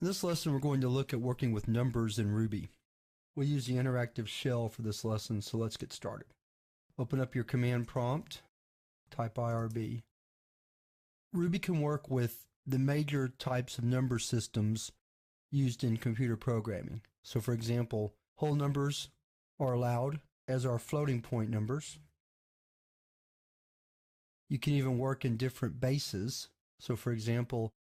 In this lesson, we're going to look at working with numbers in Ruby. We'll use the interactive shell for this lesson, so let's get started. Open up your command prompt, type IRB. Ruby can work with the major types of number systems used in computer programming. So for example, whole numbers are allowed, as are floating point numbers. You can even work in different bases. So for example,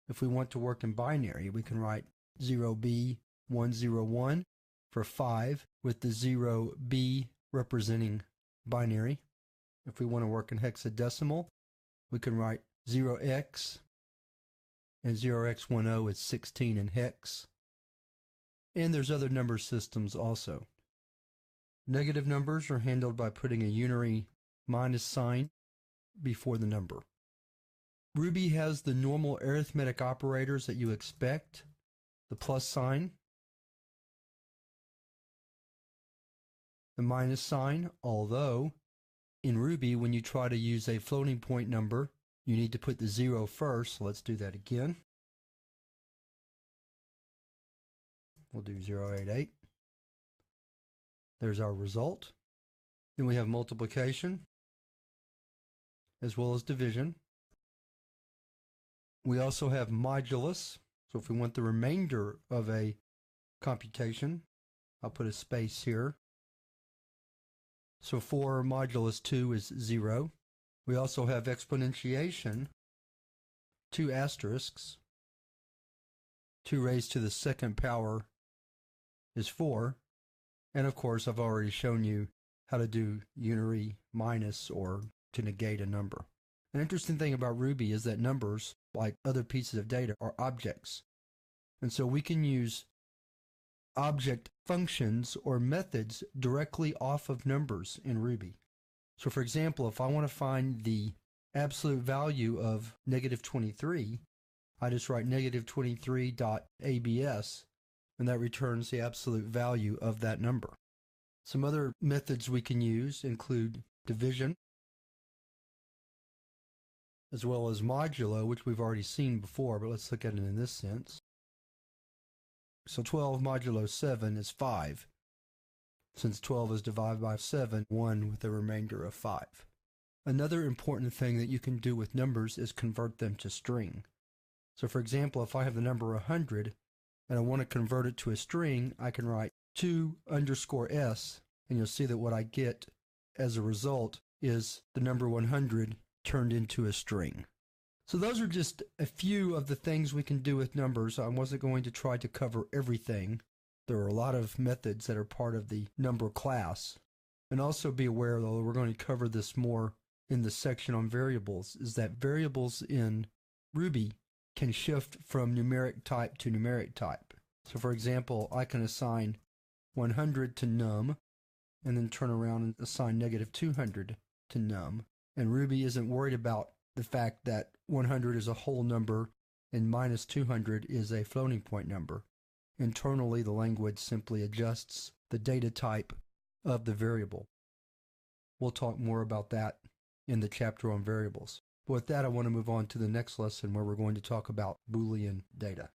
if we want to work in binary, we can write 0B101 for 5 with the 0B representing binary. If we want to work in hexadecimal, we can write 0x and 0x10 is 16 in hex. And there's other number systems also. Negative numbers are handled by putting a unary minus sign before the number. Ruby has the normal arithmetic operators that you expect, the plus sign, the minus sign, although in Ruby, when you try to use a floating point number, you need to put the 0 first. So let's do that again. We'll do 088. There's our result. Then we have multiplication as well as division. We also have modulus. So if we want the remainder of a computation, I'll put a space here. So 4 modulus 2 is 0. We also have exponentiation, 2 asterisks. 2 raised to the second power is 4. And of course, I've already shown you how to do unary minus or to negate a number. An interesting thing about Ruby is that numbers, like other pieces of data, are objects. And so we can use object functions or methods directly off of numbers in Ruby. So for example, if I want to find the absolute value of -23, I just write -23.abs, and that returns the absolute value of that number. Some other methods we can use include division, as well as modulo, which we've already seen before, but let's look at it in this sense. So 12 modulo 7 is 5. Since 12 is divided by 7, 1 with a remainder of 5. Another important thing that you can do with numbers is convert them to string. So for example, if I have the number 100 and I want to convert it to a string, I can write 2_s, and you'll see that what I get as a result is the number 100 turned into a string. So those are just a few of the things we can do with numbers. I wasn't going to try to cover everything. There are a lot of methods that are part of the number class. And also be aware, though, we're going to cover this more in the section on variables, is that variables in Ruby can shift from numeric type to numeric type. So for example, I can assign 100 to num and then turn around and assign -200 to num. And Ruby isn't worried about the fact that 100 is a whole number and -200 is a floating point number. Internally, the language simply adjusts the data type of the variable. We'll talk more about that in the chapter on variables. But with that, I want to move on to the next lesson where we're going to talk about Boolean data.